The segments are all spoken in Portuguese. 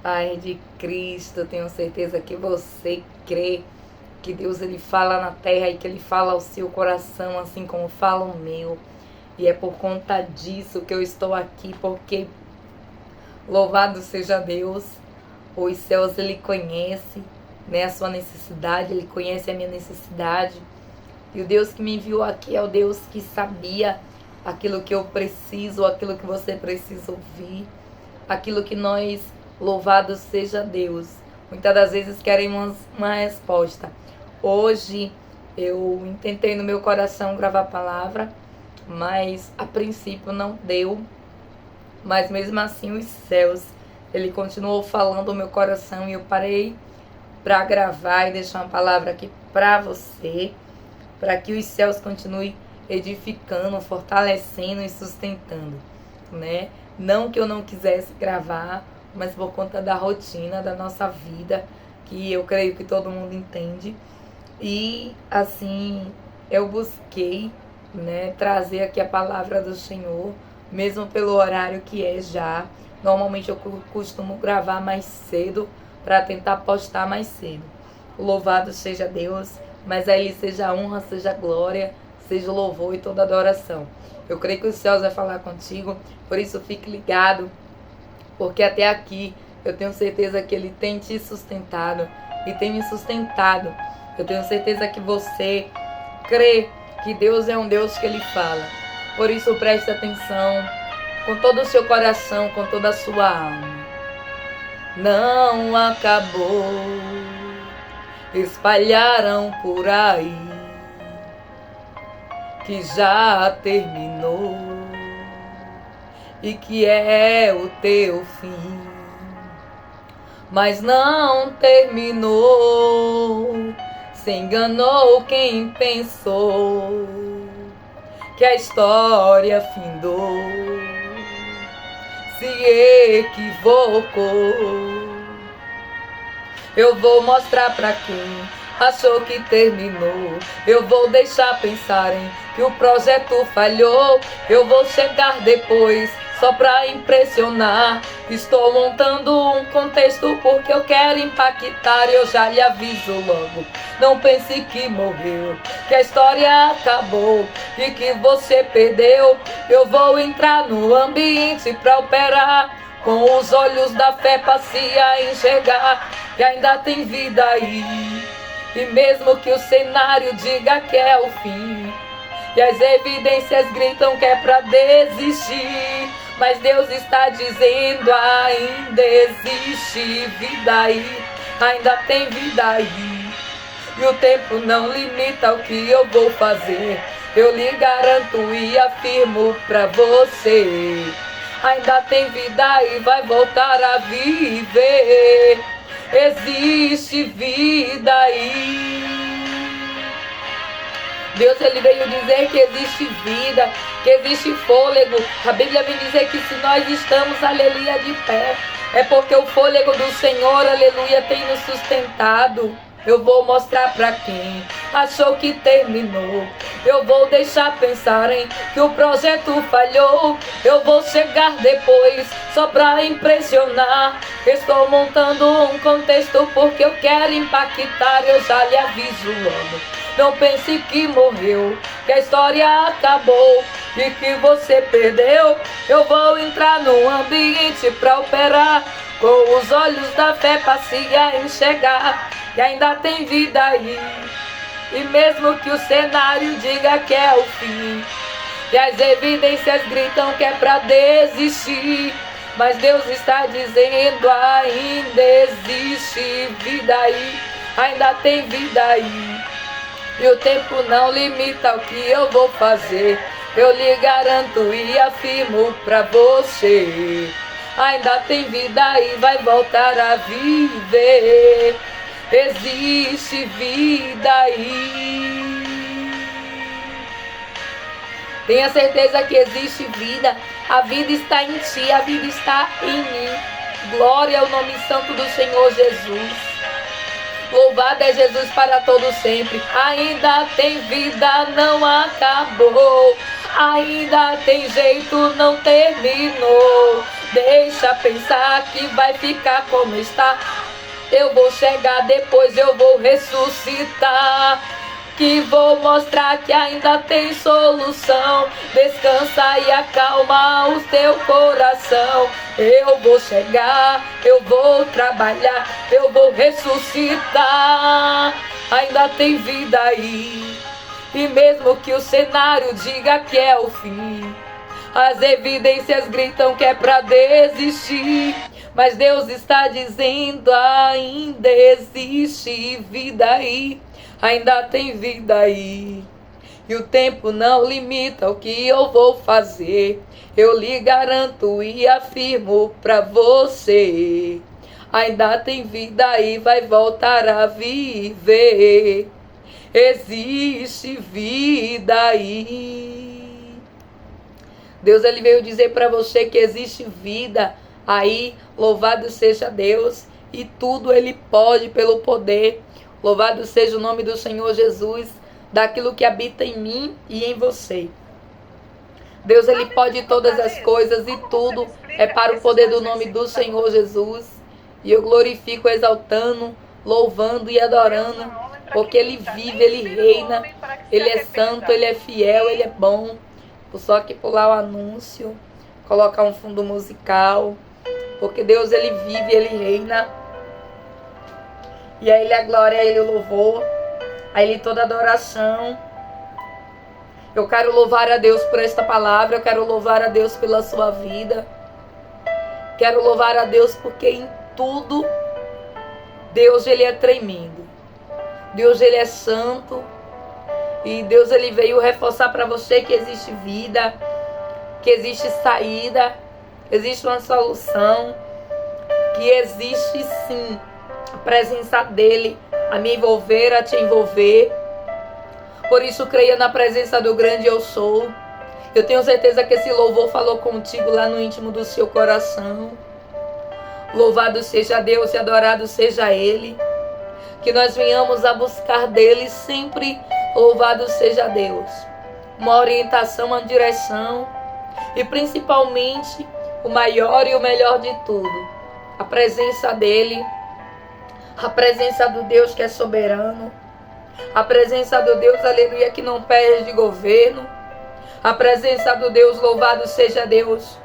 Pai de Cristo, tenho certeza que você crê que Deus ele fala na terra e que ele fala ao seu coração, assim como fala o meu. E é por conta disso que eu estou aqui, porque louvado seja Deus, os céus ele conhece, né, a sua necessidade, ele conhece a minha necessidade. E o Deus que me enviou aqui é o Deus que sabia aquilo que eu preciso, aquilo que você precisa ouvir, aquilo que nós, louvado seja Deus, muitas das vezes queremos uma resposta. Hoje eu intentei no meu coração gravar a palavra, mas a princípio não deu. Mas mesmo assim os céus, ele continuou falando o meu coração e eu parei para gravar e deixar uma palavra aqui para você, para que os céus continuem edificando, fortalecendo e sustentando, né? Não que eu não quisesse gravar, mas por conta da rotina da nossa vida, que eu creio que todo mundo entende. E assim, eu busquei, né, trazer aqui a palavra do Senhor, mesmo pelo horário que é já. Normalmente eu costumo gravar mais cedo para tentar postar mais cedo. Louvado seja Deus, mas a Ele seja a honra, seja a glória, seja o louvor e toda adoração. Eu creio que os céus vai falar contigo, por isso fique ligado, porque até aqui eu tenho certeza que Ele tem te sustentado e tem me sustentado. Eu tenho certeza que você crê que Deus é um Deus que Ele fala. Por isso preste atenção com todo o seu coração, com toda a sua alma. Não acabou, espalharam por aí que já terminou e que é o teu fim. Mas não terminou, se enganou quem pensou que a história findou, se equivocou. Eu vou mostrar pra quem achou que terminou, eu vou deixar pensarem que o projeto falhou. Eu vou chegar depois só pra impressionar. Estou montando um contexto porque eu quero impactar. Eu já lhe aviso logo, não pense que morreu, que a história acabou e que você perdeu. Eu vou entrar no ambiente pra operar, com os olhos da fé passei a enxergar que ainda tem vida aí. E mesmo que o cenário diga que é o fim, e as evidências gritam que é pra desistir, mas Deus está dizendo: ainda existe vida aí, ainda tem vida aí. E o tempo não limita o que eu vou fazer, eu lhe garanto e afirmo pra você: ainda tem vida e vai voltar a viver. Existe vida aí. Deus ele veio dizer que existe vida, que existe fôlego. A Bíblia vem dizer que se nós estamos, aleluia, de pé, é porque o fôlego do Senhor, aleluia, tem nos sustentado. Eu vou mostrar pra quem achou que terminou, eu vou deixar pensarem que o projeto falhou. Eu vou chegar depois só pra impressionar. Estou montando um contexto porque eu quero impactar. Eu já lhe aviso logo, não pense que morreu, que a história acabou e que você perdeu. Eu vou entrar no ambiente pra operar, com os olhos da fé passei a enxergar que ainda tem vida aí. E mesmo que o cenário diga que é o fim, e as evidências gritam que é pra desistir, mas Deus está dizendo: ainda existe vida aí, ainda tem vida aí. E o tempo não limita o que eu vou fazer, eu lhe garanto e afirmo pra você: ainda tem vida e vai voltar a viver. Existe vida aí. Tenha certeza que existe vida. A vida está em ti, a vida está em mim. Glória ao nome santo do Senhor Jesus. Louvado é Jesus para todo sempre. Ainda tem vida, não acabou. Ainda tem jeito, não terminou. Deixa pensar que vai ficar como está. Eu vou chegar, depois eu vou ressuscitar. Que vou mostrar que ainda tem solução. Descansa e acalma o teu coração. Eu vou chegar, eu vou trabalhar, eu vou ressuscitar. Ainda tem vida aí. E mesmo que o cenário diga que é o fim, as evidências gritam que é pra desistir. Mas Deus está dizendo: ainda existe vida aí. Ainda tem vida aí. E o tempo não limita o que eu vou fazer. Eu lhe garanto e afirmo pra você: ainda tem vida aí, vai voltar a viver. Existe vida aí. Deus, ele veio dizer para você que existe vida aí. Louvado seja Deus. E tudo ele pode pelo poder. Louvado seja o nome do Senhor Jesus, daquilo que habita em mim e em você. Deus, ele pode todas as coisas e tudo é para o poder do nome do Senhor Jesus. E eu glorifico, exaltando, louvando e adorando, porque ele vive, ele reina, ele é santo, ele é fiel, ele é bom. Vou só aqui pular o anúncio, colocar um fundo musical, porque Deus, ele vive, ele reina. E a ele a glória, a ele o louvor, a ele toda adoração. Eu quero louvar a Deus por esta palavra, eu quero louvar a Deus pela sua vida. Quero louvar a Deus porque em tudo Deus, ele é tremendo. Deus, ele é santo. E Deus, ele veio reforçar para você que existe vida, que existe saída, existe uma solução, que existe sim a presença dele a me envolver, a te envolver. Por isso, creia na presença do grande eu sou. Eu tenho certeza que esse louvor falou contigo lá no íntimo do seu coração. Louvado seja Deus e adorado seja ele. Que nós venhamos a buscar dele sempre. Louvado seja Deus. Uma orientação, uma direção. E principalmente, o maior e o melhor de tudo, a presença dele. A presença do Deus que é soberano. A presença do Deus, aleluia, que não perde governo. A presença do Deus, louvado seja Deus,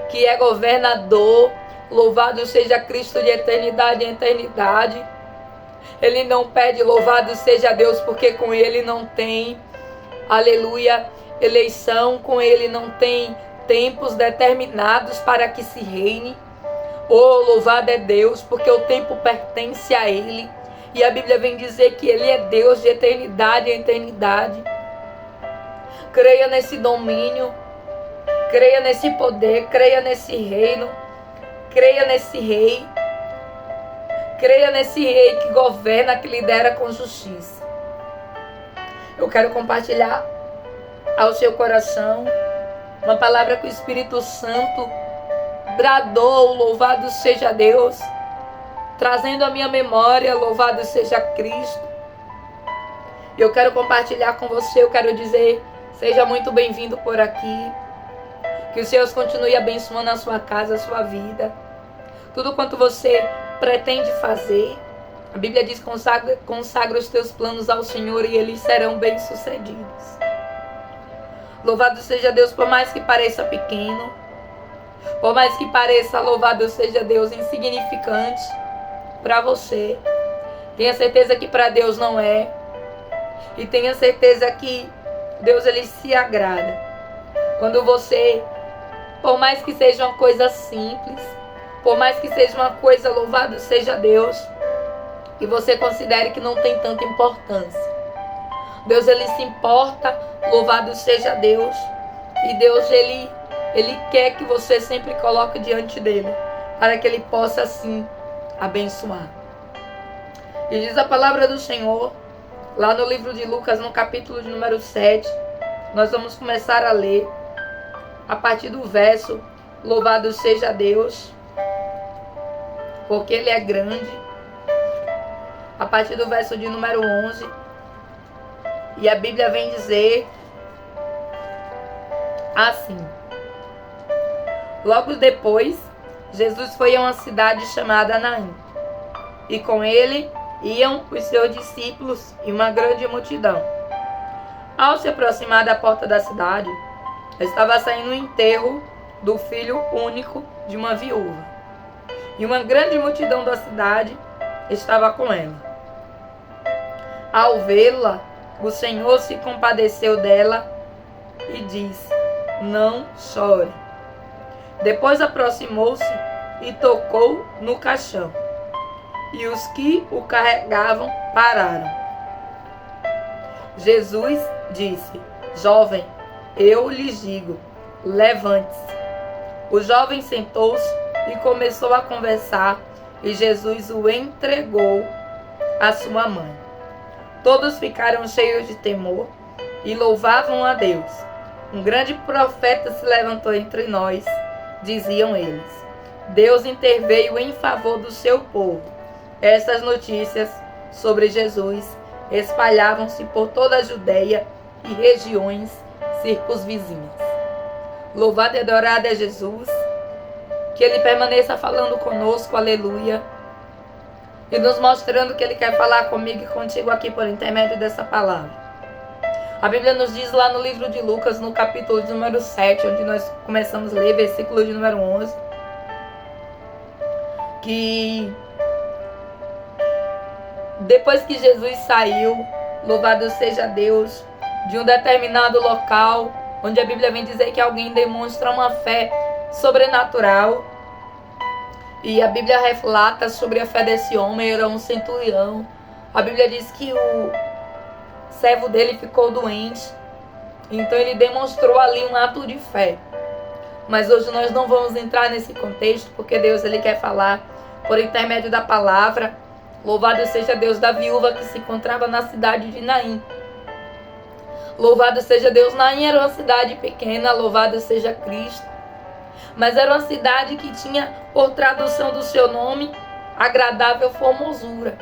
que é governador. Louvado seja Cristo de eternidade em eternidade. Ele não pede, louvado seja Deus, porque com ele não tem, aleluia, eleição. Com ele não tem tempos determinados para que se reine. Oh, louvado é Deus, porque o tempo pertence a ele. E a Bíblia vem dizer que ele é Deus de eternidade em eternidade. Creia nesse domínio, creia nesse poder, creia nesse reino, creia nesse rei. Creia nesse rei que governa, que lidera com justiça. Eu quero compartilhar ao seu coração uma palavra que o Espírito Santo bradou, louvado seja Deus, trazendo à minha memória, louvado seja Cristo. E eu quero compartilhar com você, eu quero dizer, seja muito bem-vindo por aqui. Que o Senhor continue abençoando a sua casa, a sua vida. Tudo quanto você pretende fazer, a Bíblia diz: consagra os teus planos ao Senhor e eles serão bem-sucedidos. Louvado seja Deus, por mais que pareça pequeno, por mais que pareça, louvado seja Deus, insignificante para você. Tenha certeza que para Deus não é. E tenha certeza que Deus, ele se agrada quando você, por mais que seja uma coisa simples, por mais que seja uma coisa, louvado seja Deus, que você considere que não tem tanta importância. Deus, ele se importa, louvado seja Deus. E Deus, ele quer que você sempre coloque diante dele, para que ele possa assim abençoar. E diz a palavra do Senhor, lá no livro de Lucas, no capítulo de número 7, nós vamos começar a ler a partir do verso, louvado seja Deus, porque ele é grande, a partir do verso de número 11, e a Bíblia vem dizer: assim. Logo depois, Jesus foi a uma cidade chamada Naim, e com ele iam os seus discípulos e uma grande multidão. Ao se aproximar da porta da cidade, estava saindo o enterro do filho único de uma viúva, e uma grande multidão da cidade estava com ela. Ao vê-la, o Senhor se compadeceu dela e disse: não chore. Depois aproximou-se e tocou no caixão, e os que o carregavam pararam. Jesus disse: jovem, eu lhes digo, levante-se. O jovem sentou-se e começou a conversar, e Jesus o entregou à sua mãe. Todos ficaram cheios de temor e louvavam a Deus. Um grande profeta se levantou entre nós, diziam eles. Deus interveio em favor do seu povo. Essas notícias sobre Jesus espalhavam-se por toda a Judeia e regiões circunvizinhas. Louvado e adorado é Jesus, que Ele permaneça falando conosco, aleluia, e nos mostrando que Ele quer falar comigo e contigo aqui por intermédio dessa palavra. A Bíblia nos diz lá no livro de Lucas, no capítulo de número 7, onde nós começamos a ler, versículo de número 11, que depois que Jesus saiu, louvado seja Deus, de um determinado local, onde a Bíblia vem dizer que alguém demonstra uma fé sobrenatural, e a Bíblia relata sobre a fé desse homem, era um centurião. A Bíblia diz que o servo dele ficou doente, então ele demonstrou ali um ato de fé. Mas hoje nós não vamos entrar nesse contexto, porque Deus ele quer falar por intermédio da palavra. Louvado seja Deus da viúva que se encontrava na cidade de Naim. Louvado seja Deus, Naim era uma cidade pequena, louvado seja Cristo. Mas era uma cidade que tinha, por tradução do seu nome, agradável formosura.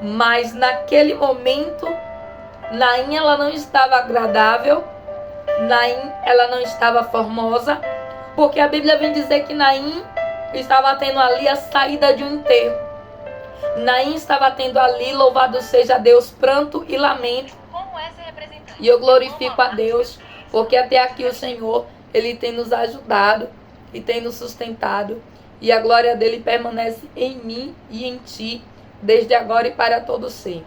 Mas naquele momento, Naim ela não estava agradável, Naim ela não estava formosa, porque a Bíblia vem dizer que Naim estava tendo ali a saída de um enterro. Naim estava tendo ali, louvado seja Deus, pranto e lamento. E eu glorifico a Deus, porque até aqui o Senhor, Ele tem nos ajudado e tem nos sustentado. E a glória dEle permanece em mim e em ti, desde agora e para todo sempre.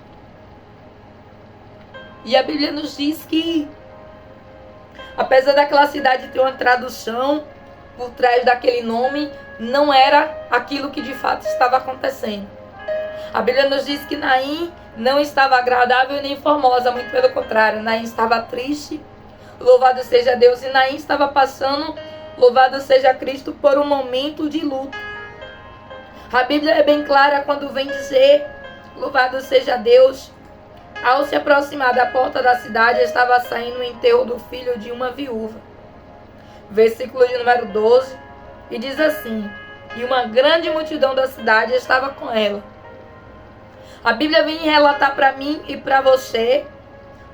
E a Bíblia nos diz que, apesar daquela cidade ter uma tradução por trás daquele nome, não era aquilo que de fato estava acontecendo. A Bíblia nos diz que Naim não estava agradável nem formosa, muito pelo contrário, Naim estava triste, louvado seja Deus, e Naim estava passando, louvado seja Cristo, por um momento de luto. A Bíblia é bem clara quando vem dizer, louvado seja Deus, ao se aproximar da porta da cidade, estava saindo o enterro do filho de uma viúva. Versículo de número 12, e diz assim: e uma grande multidão da cidade estava com ela. A Bíblia vem relatar para mim e para você,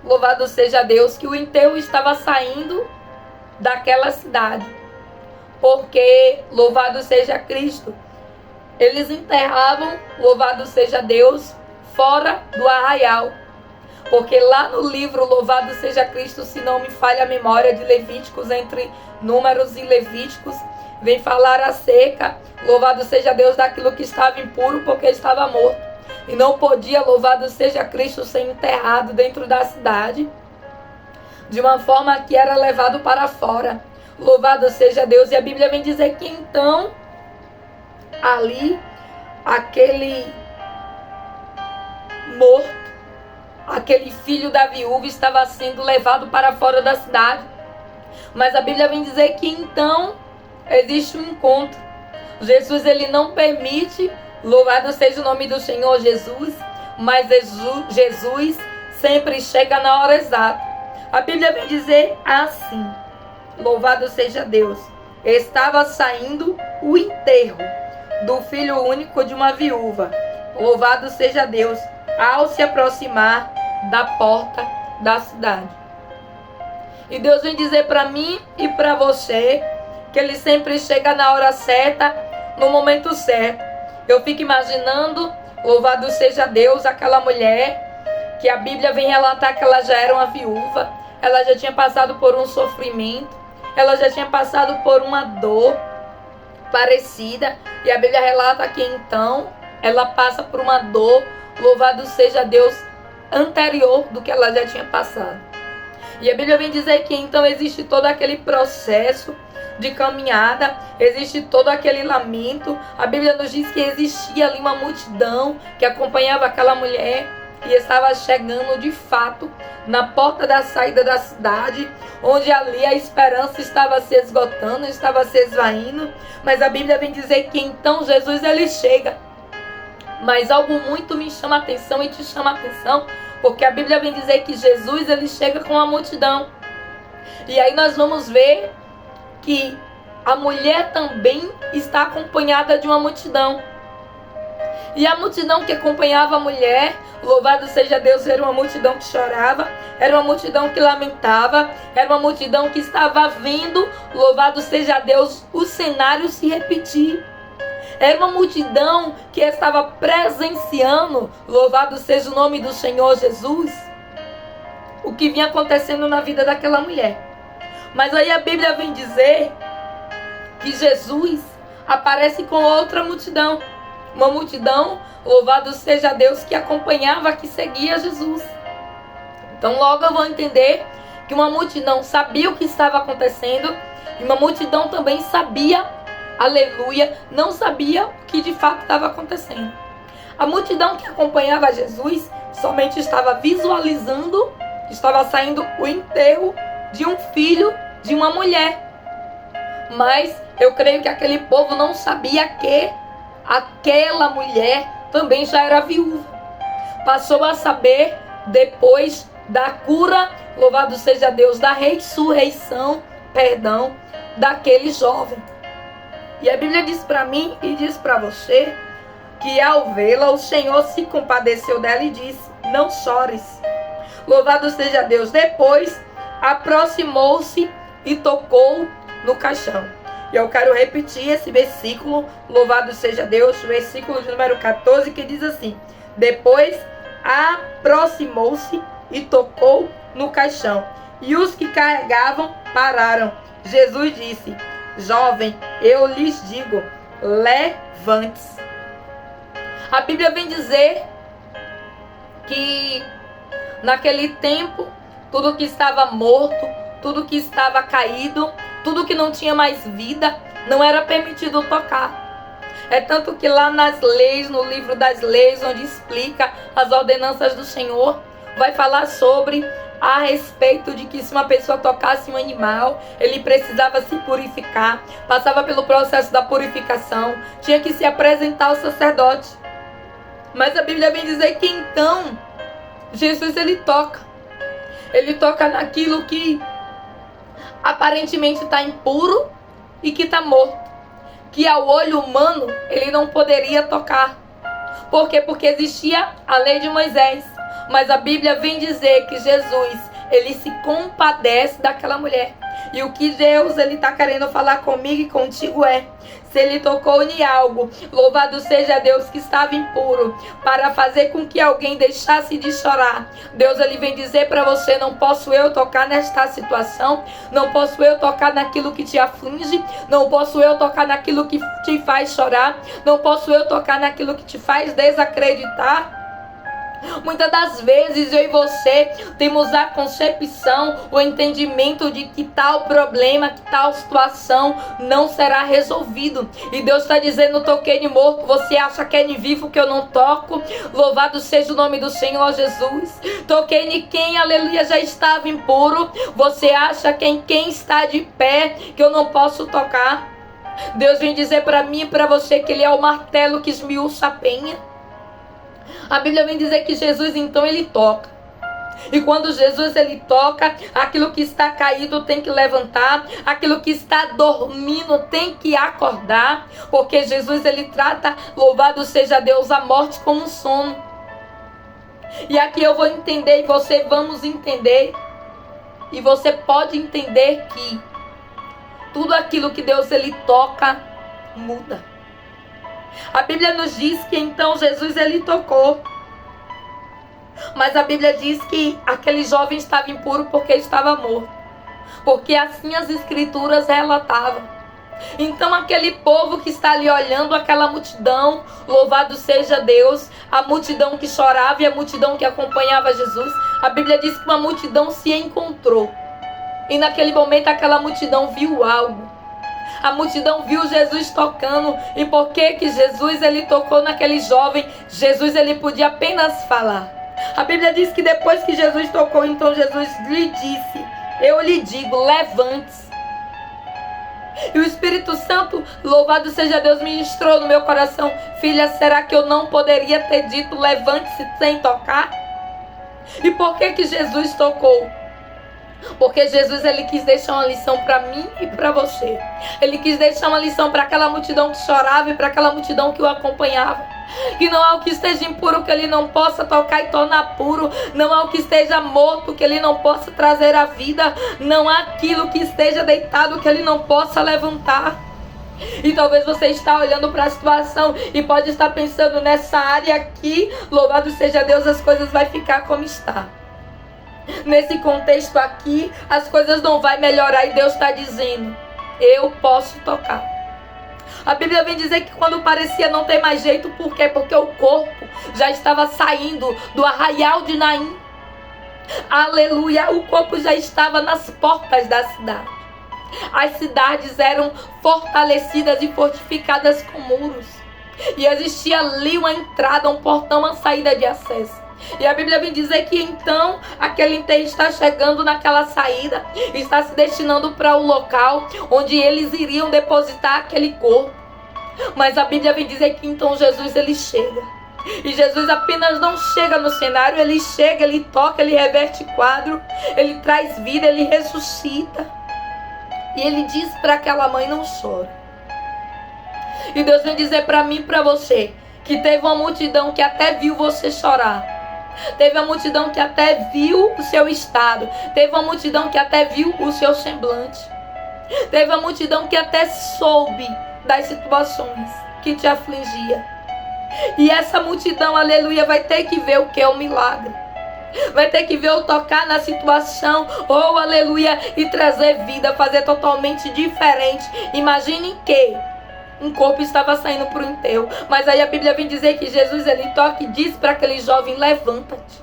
louvado seja Deus, que o enterro estava saindo daquela cidade. Porque, louvado seja Cristo, eles enterravam, louvado seja Deus, fora do arraial. Porque lá no livro, louvado seja Cristo, se não me falha a memória, de Levíticos, entre Números e Levíticos, vem falar acerca, louvado seja Deus, daquilo que estava impuro porque estava morto. E não podia, louvado seja Cristo, ser enterrado dentro da cidade, de uma forma que era levado para fora. Louvado seja Deus. E a Bíblia vem dizer que então, ali, aquele morto, aquele filho da viúva estava sendo levado para fora da cidade. Mas a Bíblia vem dizer que então existe um encontro. Jesus, ele não permite, louvado seja o nome do Senhor Jesus, mas Jesus sempre chega na hora exata. A Bíblia vem dizer assim, louvado seja Deus, estava saindo o enterro do filho único de uma viúva. Louvado seja Deus, ao se aproximar da porta da cidade. E Deus vem dizer para mim e para você que Ele sempre chega na hora certa, no momento certo. Eu fico imaginando, louvado seja Deus, aquela mulher que a Bíblia vem relatar que ela já era uma viúva, ela já tinha passado por um sofrimento, ela já tinha passado por uma dor parecida, e a Bíblia relata que então ela passa por uma dor, louvado seja Deus, anterior do que ela já tinha passado. E a Bíblia vem dizer que então existe todo aquele processo de caminhada, existe todo aquele lamento. A Bíblia nos diz que existia ali uma multidão que acompanhava aquela mulher e estava chegando de fato na porta da saída da cidade, onde ali a esperança estava se esgotando, estava se esvaindo. Mas a Bíblia vem dizer que então Jesus ele chega. Mas algo muito me chama a atenção e te chama a atenção, porque a Bíblia vem dizer que Jesus ele chega com a multidão. E aí nós vamos ver que a mulher também está acompanhada de uma multidão. E a multidão que acompanhava a mulher, louvado seja Deus, era uma multidão que chorava, era uma multidão que lamentava, era uma multidão que estava vendo, louvado seja Deus, o cenário se repetir. Era uma multidão que estava presenciando, louvado seja o nome do Senhor Jesus, o que vinha acontecendo na vida daquela mulher. Mas aí a Bíblia vem dizer que Jesus aparece com outra multidão. Uma multidão, louvado seja Deus, que acompanhava, que seguia Jesus. Então logo eu vou entender que uma multidão sabia o que estava acontecendo e uma multidão também sabia, aleluia, não sabia o que de fato estava acontecendo. A multidão que acompanhava Jesus somente estava visualizando, estava saindo o enterro de um filho de uma mulher. Mas eu creio que aquele povo não sabia que aquela mulher também já era viúva. Passou a saber depois da cura, louvado seja Deus, da ressurreição, daquele jovem. E a Bíblia diz para mim e diz para você que ao vê-la o Senhor se compadeceu dela e disse: não chores. Louvado seja Deus. Depois aproximou-se e tocou no caixão. E eu quero repetir esse versículo, louvado seja Deus, o versículo de número 14, que diz assim: depois aproximou-se e tocou no caixão, e os que carregavam pararam. Jesus disse: jovem, eu lhes digo, levante-se. A Bíblia vem dizer que naquele tempo, tudo que estava morto, tudo que estava caído, tudo que não tinha mais vida, não era permitido tocar. É tanto que lá nas leis, no livro das leis, onde explica as ordenanças do Senhor, vai falar sobre a respeito de que se uma pessoa tocasse um animal, ele precisava se purificar, passava pelo processo da purificação, tinha que se apresentar ao sacerdote. Mas a Bíblia vem dizer que então Jesus ele toca naquilo que aparentemente está impuro e que está morto, que ao olho humano ele não poderia tocar. Por quê? Porque existia a lei de Moisés, mas a Bíblia vem dizer que Jesus ele se compadece daquela mulher. E o que Deus ele está querendo falar comigo e contigo é: se ele tocou em algo, louvado seja Deus, que estava impuro, para fazer com que alguém deixasse de chorar, Deus ele vem dizer para você: não posso eu tocar nesta situação, não posso eu tocar naquilo que te aflige, não posso eu tocar naquilo que te faz chorar, não posso eu tocar naquilo que te faz desacreditar. Muitas das vezes eu e você temos a concepção, o entendimento de que tal problema, que tal situação não será resolvido. E Deus está dizendo: toquei em morto, você acha que é em vivo que eu não toco? Louvado seja o nome do Senhor Jesus. Toquei em quem, aleluia, já estava impuro. Você acha que em quem está de pé que eu não posso tocar? Deus vem dizer para mim e para você que Ele é o martelo que esmiuça a penha. A Bíblia vem dizer que Jesus então ele toca. E quando Jesus ele toca, aquilo que está caído tem que levantar, aquilo que está dormindo tem que acordar, porque Jesus ele trata, louvado seja Deus, a morte como um sono. E aqui eu vou entender e você vamos entender. E você pode entender que tudo aquilo que Deus ele toca, muda. A Bíblia nos diz que então Jesus ele tocou. Mas a Bíblia diz que aquele jovem estava impuro porque estava morto. Porque assim as escrituras relatavam. Então aquele povo que está ali olhando aquela multidão, louvado seja Deus, a multidão que chorava e a multidão que acompanhava Jesus, a Bíblia diz que uma multidão se encontrou. E naquele momento aquela multidão viu algo. A multidão viu Jesus tocando. E por que Jesus ele tocou naquele jovem? Jesus ele podia apenas falar. A Bíblia diz que depois que Jesus tocou, então Jesus lhe disse: eu lhe digo, levante-se. E o Espírito Santo, louvado seja Deus, ministrou no meu coração: filha, será que eu não poderia ter dito levante-se sem tocar? E por que Jesus tocou? Porque Jesus ele quis deixar uma lição para mim e para você. Ele quis deixar uma lição para aquela multidão que chorava e para aquela multidão que o acompanhava. Que não há o que esteja impuro que ele não possa tocar e tornar puro. Não há o que esteja morto que ele não possa trazer à vida. Não há aquilo que esteja deitado que ele não possa levantar. E talvez você está olhando para a situação e pode estar pensando: nessa área aqui, louvado seja Deus, as coisas vão ficar como está. Nesse contexto aqui, as coisas não vão melhorar. E Deus está dizendo: eu posso tocar. A Bíblia vem dizer que quando parecia não ter mais jeito, por quê? Porque o corpo já estava saindo do arraial de Naim. Aleluia, o corpo já estava nas portas da cidade. As cidades eram fortalecidas e fortificadas com muros. E existia ali uma entrada, um portão, uma saída de acesso. E a Bíblia vem dizer que então aquele enterro está chegando naquela saída, está se destinando para o local onde eles iriam depositar aquele corpo. Mas a Bíblia vem dizer que então Jesus ele chega. E Jesus apenas não chega no cenário, ele chega, ele toca, ele reverte quadro, ele traz vida, ele ressuscita. E ele diz para aquela mãe: não chore. E Deus vem dizer para mim e para você que teve uma multidão que até viu você chorar. Teve uma multidão que até viu o seu estado. Teve uma multidão que até viu o seu semblante. Teve uma multidão que até soube das situações que te afligia. E essa multidão, aleluia, vai ter que ver o que é o milagre. Vai ter que ver o tocar na situação, oh aleluia, e trazer vida, fazer totalmente diferente. Imagine que um corpo estava saindo para o enterro, mas aí a Bíblia vem dizer que Jesus ele toca e diz para aquele jovem: levanta-te.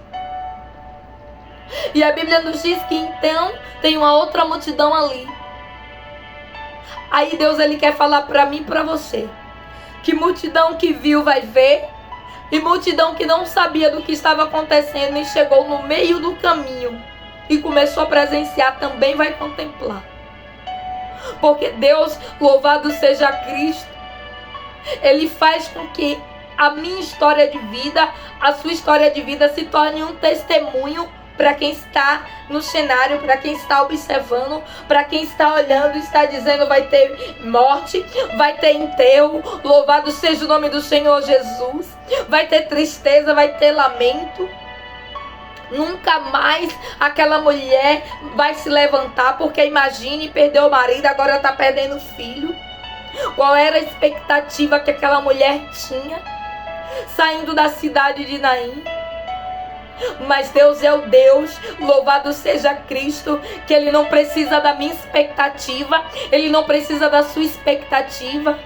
E a Bíblia nos diz que então tem uma outra multidão ali. Aí Deus ele quer falar para mim e para você que multidão que viu vai ver, e multidão que não sabia do que estava acontecendo e chegou no meio do caminho e começou a presenciar também vai contemplar. Porque Deus, louvado seja Cristo, ele faz com que a minha história de vida, a sua história de vida se torne um testemunho para quem está no cenário, para quem está observando, para quem está olhando e está dizendo: vai ter morte, vai ter enterro, louvado seja o nome do Senhor Jesus, vai ter tristeza, vai ter lamento. Nunca mais aquela mulher vai se levantar, porque imagine, perdeu o marido, agora está perdendo o filho. Qual era a expectativa que aquela mulher tinha saindo da cidade de Naim? Mas Deus é o Deus, louvado seja Cristo, que Ele não precisa da minha expectativa, Ele não precisa da sua expectativa.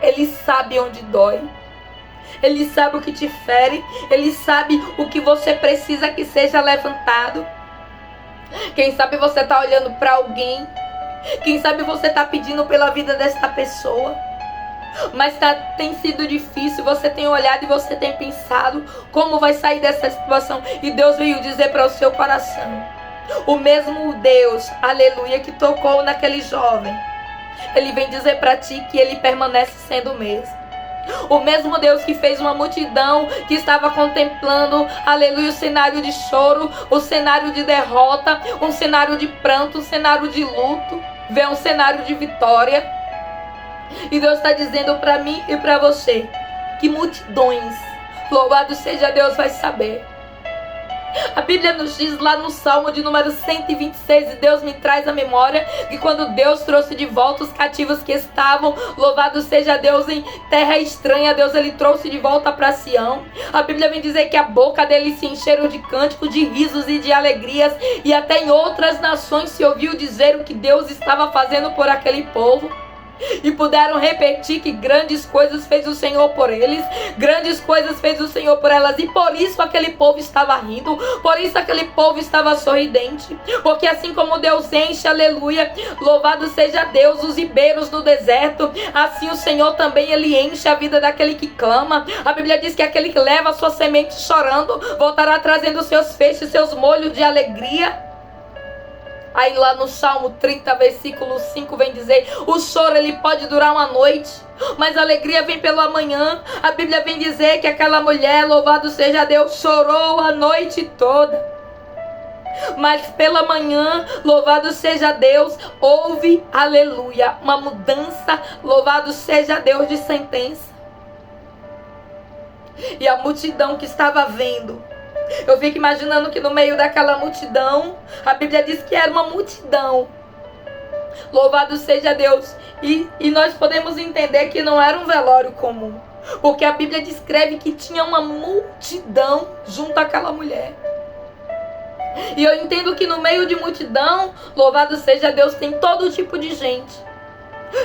Ele sabe onde dói. Ele sabe o que te fere. Ele sabe o que você precisa que seja levantado. Quem sabe você está olhando para alguém. Quem sabe você está pedindo pela vida desta pessoa. Mas tem sido difícil. Você tem olhado e você tem pensado como vai sair dessa situação. E Deus veio dizer para o seu coração: o mesmo Deus, aleluia, que tocou naquele jovem, Ele vem dizer para ti que Ele permanece sendo o mesmo. O mesmo Deus que fez uma multidão que estava contemplando, aleluia, o cenário de choro, o cenário de derrota, um cenário de pranto, um cenário de luto, vê um cenário de vitória. E Deus está dizendo para mim e para você que multidões, louvado seja Deus, vai saber A Bíblia nos diz lá no Salmo de número 126, e Deus me traz à memória que quando Deus trouxe de volta os cativos que estavam, louvado seja Deus, em terra estranha, Deus ele trouxe de volta para Sião. A Bíblia vem dizer que a boca dele se encheram de cânticos, de risos e de alegrias, e até em outras nações se ouviu dizer o que Deus estava fazendo por aquele povo. E puderam repetir que grandes coisas fez o Senhor por eles, grandes coisas fez o Senhor por elas, e por isso aquele povo estava rindo, por isso aquele povo estava sorridente, porque assim como Deus enche, aleluia, louvado seja Deus, os ribeiros do deserto, assim o Senhor também ele enche a vida daquele que clama. A Bíblia diz que aquele que leva a sua semente chorando, voltará trazendo seus feixes, seus molhos de alegria. Aí lá no Salmo 30, versículo 5 vem dizer, o choro ele pode durar uma noite, mas a alegria vem pela manhã. A Bíblia vem dizer que aquela mulher, louvado seja Deus, chorou a noite toda, mas pela manhã, louvado seja Deus, houve, aleluia, uma mudança, louvado seja Deus, de sentença. E a multidão que estava vendo, eu fico imaginando que no meio daquela multidão, a Bíblia diz que era uma multidão. Louvado seja Deus. E nós podemos entender que não era um velório comum, porque a Bíblia descreve que tinha uma multidão junto àquela mulher. E eu entendo que no meio de multidão, louvado seja Deus, tem todo tipo de gente.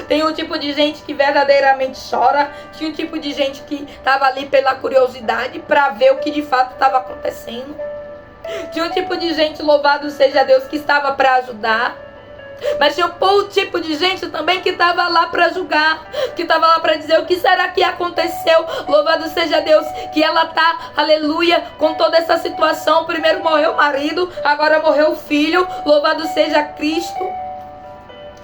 Tem um tipo de gente que verdadeiramente chora. Tinha um tipo de gente que estava ali pela curiosidade, para ver o que de fato estava acontecendo. Tinha um tipo de gente, louvado seja Deus, que estava para ajudar. Mas tinha um tipo de gente também que estava lá para julgar, que estava lá para dizer o que será que aconteceu. Louvado seja Deus, que ela está, aleluia, com toda essa situação. Primeiro morreu o marido, agora morreu o filho. Louvado seja Cristo.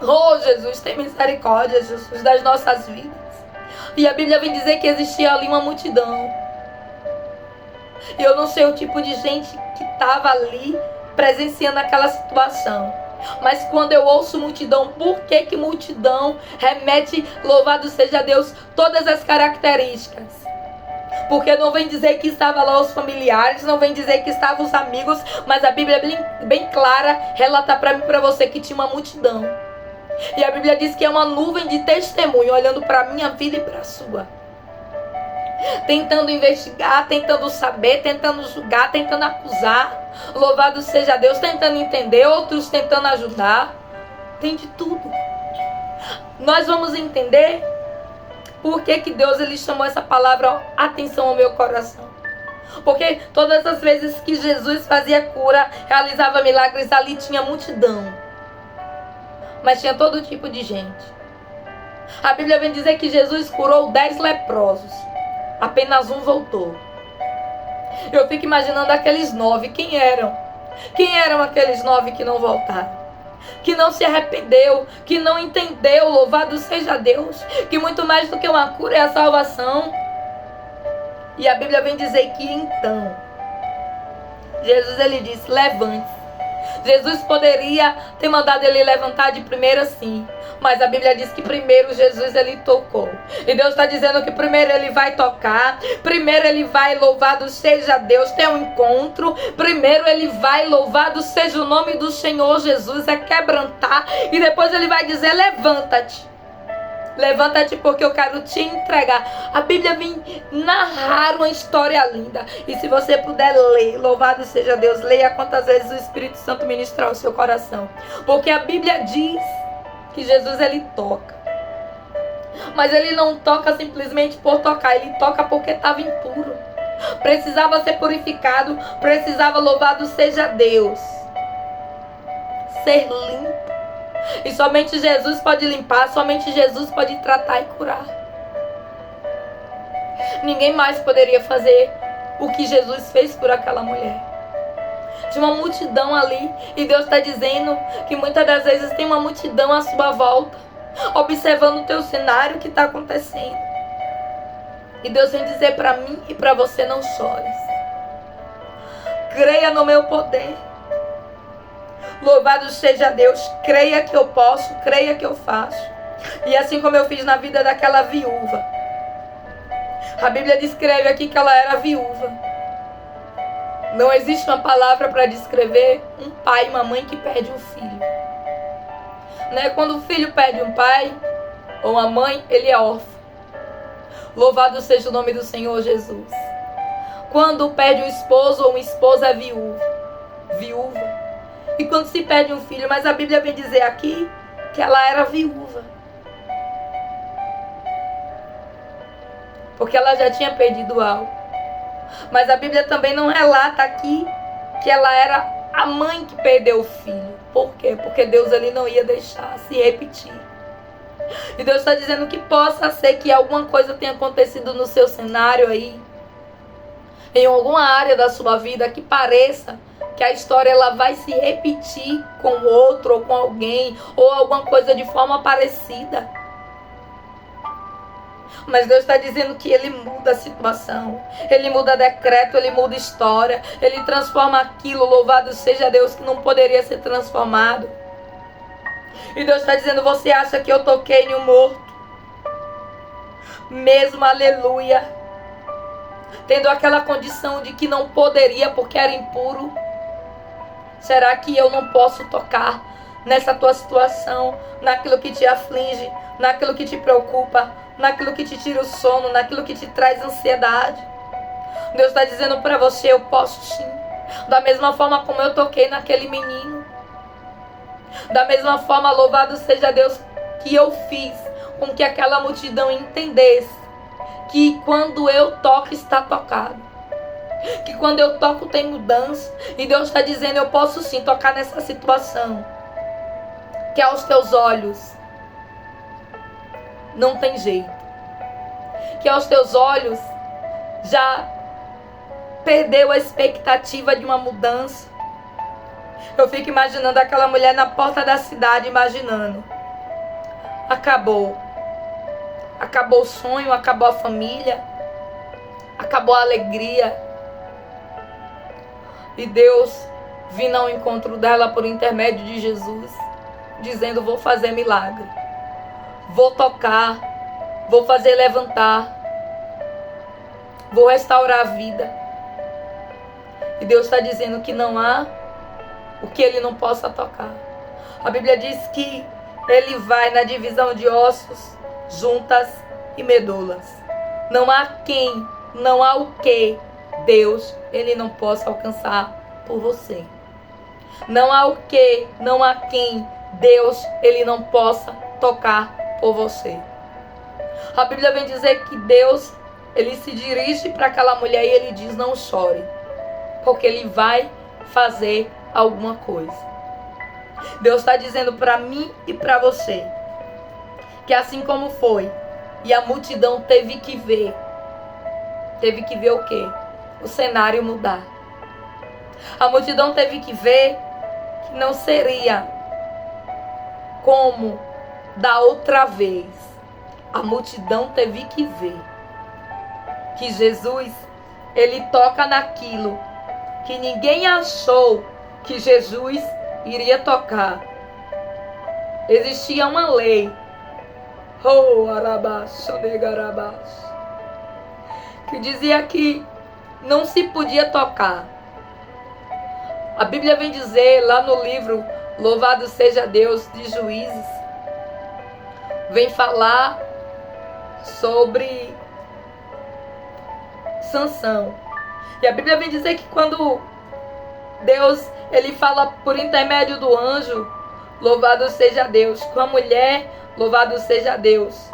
Oh, Jesus, tem misericórdia, Jesus, das nossas vidas. E a Bíblia vem dizer que existia ali uma multidão. E eu não sei o tipo de gente que estava ali presenciando aquela situação. Mas quando eu ouço multidão, por que multidão remete, louvado seja Deus, todas as características? Porque não vem dizer que estava lá os familiares, não vem dizer que estavam os amigos, mas a Bíblia é bem clara, relata para mim e para você que tinha uma multidão. E a Bíblia diz que é uma nuvem de testemunho olhando para a minha vida e para a sua. Tentando investigar, tentando saber, tentando julgar, tentando acusar. Louvado seja Deus, tentando entender, outros tentando ajudar. Tem de tudo. Nós vamos entender por que Deus ele chamou essa palavra atenção ao meu coração. Porque todas as vezes que Jesus fazia cura, realizava milagres, ali tinha multidão. Mas tinha todo tipo de gente. A Bíblia vem dizer que Jesus curou 10 leprosos. Apenas um voltou. Eu fico imaginando aqueles 9. Quem eram? Quem eram aqueles 9 que não voltaram? Que não se arrependeu, que não entendeu, louvado seja Deus, que muito mais do que uma cura é a salvação. E a Bíblia vem dizer que então, Jesus ele disse, levante-se. Jesus poderia ter mandado ele levantar de primeira, sim. Mas a Bíblia diz que primeiro Jesus ele tocou. E Deus está dizendo que primeiro ele vai tocar. Primeiro ele vai, louvado seja Deus, ter um encontro. Primeiro ele vai, louvado seja o nome do Senhor Jesus, é quebrantar. E depois ele vai dizer, levanta-te. Levanta-te porque eu quero te entregar. A Bíblia vem narrar uma história linda. E se você puder ler, louvado seja Deus, leia quantas vezes o Espírito Santo ministrar o seu coração. Porque a Bíblia diz que Jesus ele toca. Mas ele não toca simplesmente por tocar. Ele toca porque estava impuro. Precisava ser purificado. Precisava, louvado seja Deus, ser limpo. E somente Jesus pode limpar, somente Jesus pode tratar e curar. Ninguém mais poderia fazer o que Jesus fez por aquela mulher. Tinha uma multidão ali, e Deus está dizendo que muitas das vezes tem uma multidão à sua volta, observando o teu cenário que está acontecendo. E Deus vem dizer para mim e para você, não chores. Creia no meu poder. Louvado seja Deus, creia que eu posso, creia que eu faço. E assim como eu fiz na vida daquela viúva. A Bíblia descreve aqui que ela era viúva. Não existe uma palavra para descrever um pai e uma mãe que perde um filho. Né? Quando o filho perde um pai ou uma mãe, ele é órfão. Louvado seja o nome do Senhor Jesus. Quando perde um esposo ou uma esposa, é viúva. E quando se perde um filho, mas a Bíblia vem dizer aqui que ela era viúva. Porque ela já tinha perdido algo. Mas a Bíblia também não relata aqui que ela era a mãe que perdeu o filho. Por quê? Porque Deus ali não ia deixar se repetir. E Deus está dizendo que possa ser que alguma coisa tenha acontecido no seu cenário aí, em alguma área da sua vida, que pareça que a história ela vai se repetir com outro ou com alguém, ou alguma coisa de forma parecida. Mas Deus está dizendo que Ele muda a situação, Ele muda decreto, Ele muda história, Ele transforma aquilo, louvado seja Deus, que não poderia ser transformado. E Deus está dizendo, você acha que eu toquei em um morto? Mesmo, aleluia, tendo aquela condição de que não poderia porque era impuro. Será que eu não posso tocar nessa tua situação, naquilo que te aflige, naquilo que te preocupa, naquilo que te tira o sono, naquilo que te traz ansiedade? Deus está dizendo para você, eu posso sim. Da mesma forma como eu toquei naquele menino. Da mesma forma, louvado seja Deus, que eu fiz com que aquela multidão entendesse que quando eu toco está tocado. Que quando eu toco tem mudança. E Deus está dizendo, eu posso sim tocar nessa situação. Que aos teus olhos não tem jeito. Que aos teus olhos já perdeu a expectativa de uma mudança. Eu fico imaginando aquela mulher na porta da cidade, imaginando. Acabou. Acabou o sonho, acabou a família. Acabou a alegria. E Deus vindo ao encontro dela por intermédio de Jesus, dizendo, vou fazer milagre. Vou tocar. Vou fazer levantar. Vou restaurar a vida. E Deus está dizendo que não há o que Ele não possa tocar. A Bíblia diz que Ele vai na divisão de ossos, juntas e medulas. Não há quem, não há o que Deus, Ele não possa alcançar por você. Não há o que, não há quem Deus, Ele não possa tocar por você. A Bíblia vem dizer que Deus, Ele se dirige para aquela mulher e Ele diz, não chore, porque Ele vai fazer alguma coisa. Deus está dizendo para mim e para você que assim como foi, e a multidão teve que ver o quê? O cenário mudar. A multidão teve que ver que não seria como da outra vez. A multidão teve que ver que Jesus, Ele toca naquilo que ninguém achou que Jesus iria tocar. Existia uma lei, que dizia que não se podia tocar. A Bíblia vem dizer lá no livro Louvado seja Deus de Juízes, vem falar sobre Sansão. E a Bíblia vem dizer que quando Deus, Ele fala por intermédio do anjo, louvado seja Deus, com a mulher, louvado seja Deus,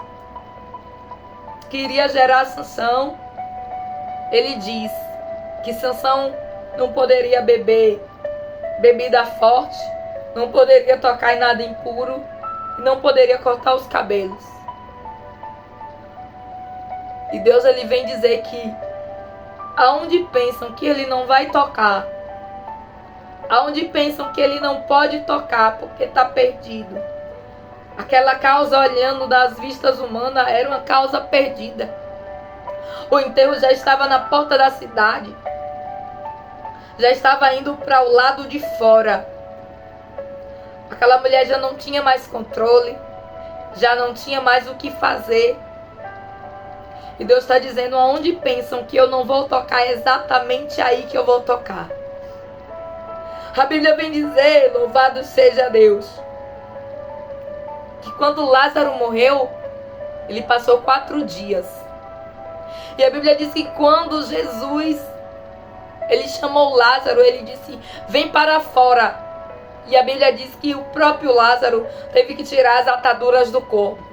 que iria gerar Sansão, Ele diz que Sansão não poderia beber bebida forte, não poderia tocar em nada impuro, e não poderia cortar os cabelos. E Deus, Ele vem dizer que aonde pensam que Ele não vai tocar, aonde pensam que Ele não pode tocar porque está perdido, aquela causa, olhando das vistas humanas, era uma causa perdida. O enterro já estava na porta da cidade, já estava indo para o lado de fora. Aquela mulher já não tinha mais controle, já não tinha mais o que fazer. E Deus está dizendo: aonde pensam que eu não vou tocar, é exatamente aí que eu vou tocar. A Bíblia vem dizer, louvado seja Deus, que quando Lázaro morreu, ele passou 4 dias. E a Bíblia diz que quando Jesus, ele chamou Lázaro, ele disse: vem para fora. E a Bíblia diz que o próprio Lázaro teve que tirar as ataduras do corpo.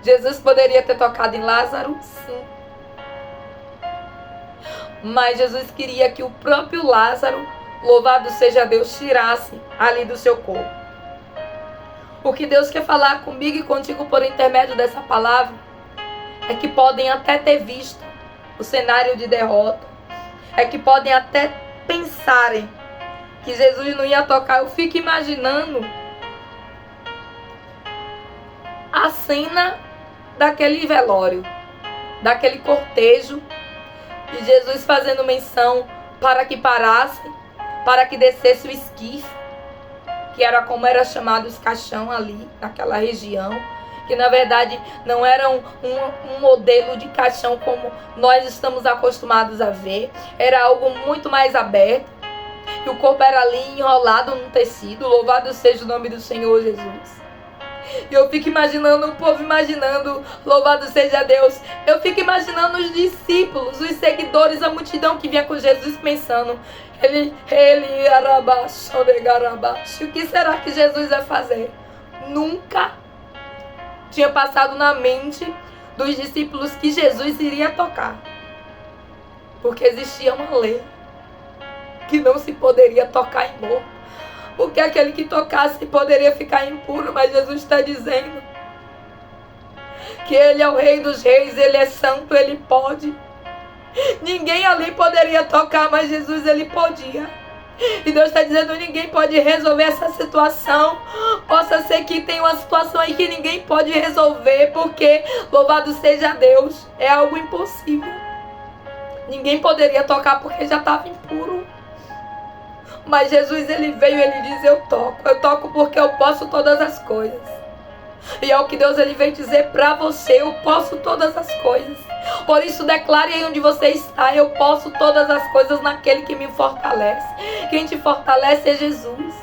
Jesus poderia ter tocado em Lázaro? Sim. Mas Jesus queria que o próprio Lázaro, louvado seja Deus, tirasse ali do seu corpo. O que Deus quer falar comigo e contigo por intermédio dessa palavra é que podem até ter visto o cenário de derrota, é que podem até pensarem que Jesus não ia tocar. Eu fico imaginando a cena daquele velório, daquele cortejo, de Jesus fazendo menção para que parasse, para que descesse o esquife, que era como era chamado os caixão ali, naquela região, que na verdade não era um modelo de caixão como nós estamos acostumados a ver, era algo muito mais aberto, e o corpo era ali enrolado num tecido. Louvado seja o nome do Senhor Jesus. E eu fico imaginando, o povo imaginando, louvado seja Deus. Eu fico imaginando os discípulos, os seguidores, a multidão que vinha com Jesus pensando: o que será que Jesus vai fazer? Nunca tinha passado na mente dos discípulos que Jesus iria tocar. Porque existia uma lei que não se poderia tocar em morto. Porque aquele que tocasse poderia ficar impuro, mas Jesus está dizendo que Ele é o Rei dos Reis, Ele é santo, Ele pode. Ninguém ali poderia tocar, mas Jesus, Ele podia. E Deus está dizendo: ninguém pode resolver essa situação. Possa ser que tem uma situação aí que ninguém pode resolver, porque, louvado seja Deus, é algo impossível. Ninguém poderia tocar porque já estava impuro. Mas Jesus, Ele veio e Ele diz: eu toco porque eu posso todas as coisas. E é o que Deus, Ele veio dizer para você: eu posso todas as coisas. Por isso declare aí onde você está: eu posso todas as coisas naquele que me fortalece. Quem te fortalece é Jesus.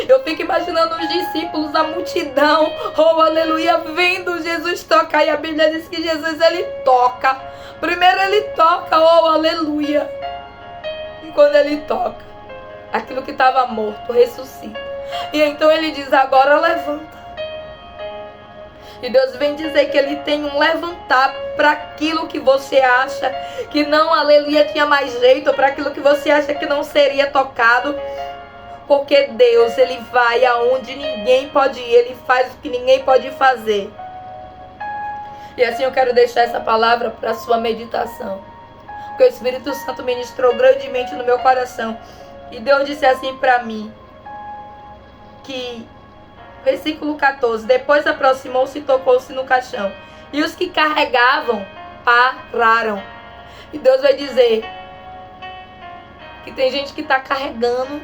Eu fico imaginando os discípulos, a multidão, oh aleluia, vendo Jesus tocar. E a Bíblia diz que Jesus, Ele toca. Primeiro Ele toca, oh aleluia. E quando Ele toca, aquilo que estava morto ressuscita. E então Ele diz: agora levanta. E Deus vem dizer que Ele tem um levantar para aquilo que você acha que não, aleluia, tinha mais jeito, para aquilo que você acha que não seria tocado. Porque Deus, Ele vai aonde ninguém pode ir, Ele faz o que ninguém pode fazer. E assim eu quero deixar essa palavra para a sua meditação, porque o Espírito Santo ministrou grandemente no meu coração. E Deus disse assim para mim, que, versículo 14, depois aproximou-se e tocou-se no caixão, e os que carregavam pararam. E Deus vai dizer que tem gente que está carregando,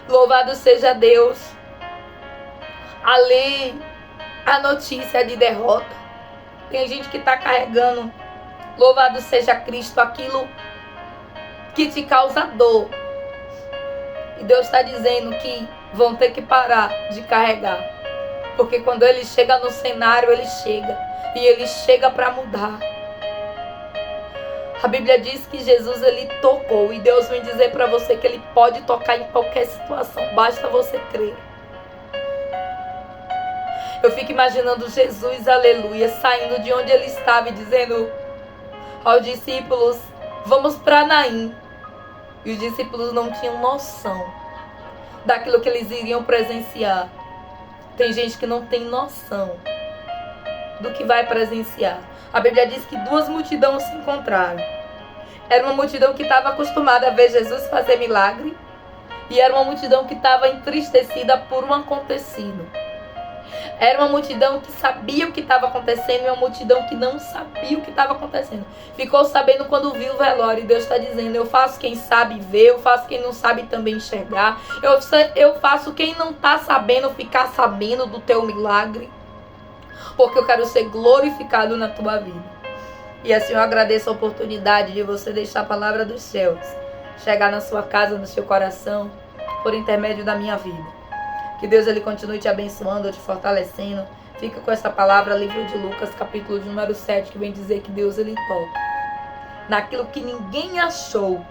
louvado seja Deus, ali a notícia de derrota. Tem gente que está carregando, louvado seja Cristo, aquilo que te causa dor. E Deus está dizendo que vão ter que parar de carregar. Porque quando Ele chega no cenário, Ele chega. E Ele chega para mudar. A Bíblia diz que Jesus, Ele tocou. E Deus vem dizer para você que Ele pode tocar em qualquer situação. Basta você crer. Eu fico imaginando Jesus, aleluia, saindo de onde Ele estava e dizendo aos discípulos: vamos para Naim. E os discípulos não tinham noção daquilo que eles iriam presenciar. Tem gente que não tem noção do que vai presenciar. A Bíblia diz que 2 multidões se encontraram. Era uma multidão que estava acostumada a ver Jesus fazer milagre, e era uma multidão que estava entristecida por um acontecido. Era uma multidão que sabia o que estava acontecendo e uma multidão que não sabia o que estava acontecendo. Ficou sabendo quando viu o velório. E Deus está dizendo: eu faço quem sabe ver, eu faço quem não sabe também enxergar. Eu faço quem não está sabendo ficar sabendo do teu milagre. porque eu quero ser glorificado na tua vida. E assim eu agradeço a oportunidade de você deixar a palavra dos céus chegar na sua casa, no seu coração, por intermédio da minha vida. Que Deus ele continue te abençoando, te fortalecendo. Fica com essa palavra, livro de Lucas, capítulo de número 7, que vem dizer que Deus ele toca naquilo que ninguém achou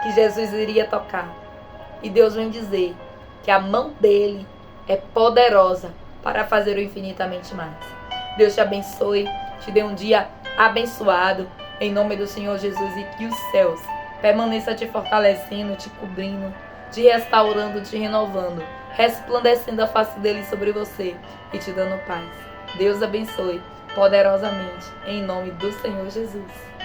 que Jesus iria tocar. E Deus vem dizer que a mão dele é poderosa para fazer o infinitamente mais. Deus te abençoe, te dê um dia abençoado, em nome do Senhor Jesus, e que os céus permaneçam te fortalecendo, te cobrindo, te restaurando, te renovando, resplandecendo a face dele sobre você e te dando paz. Deus abençoe poderosamente, em nome do Senhor Jesus.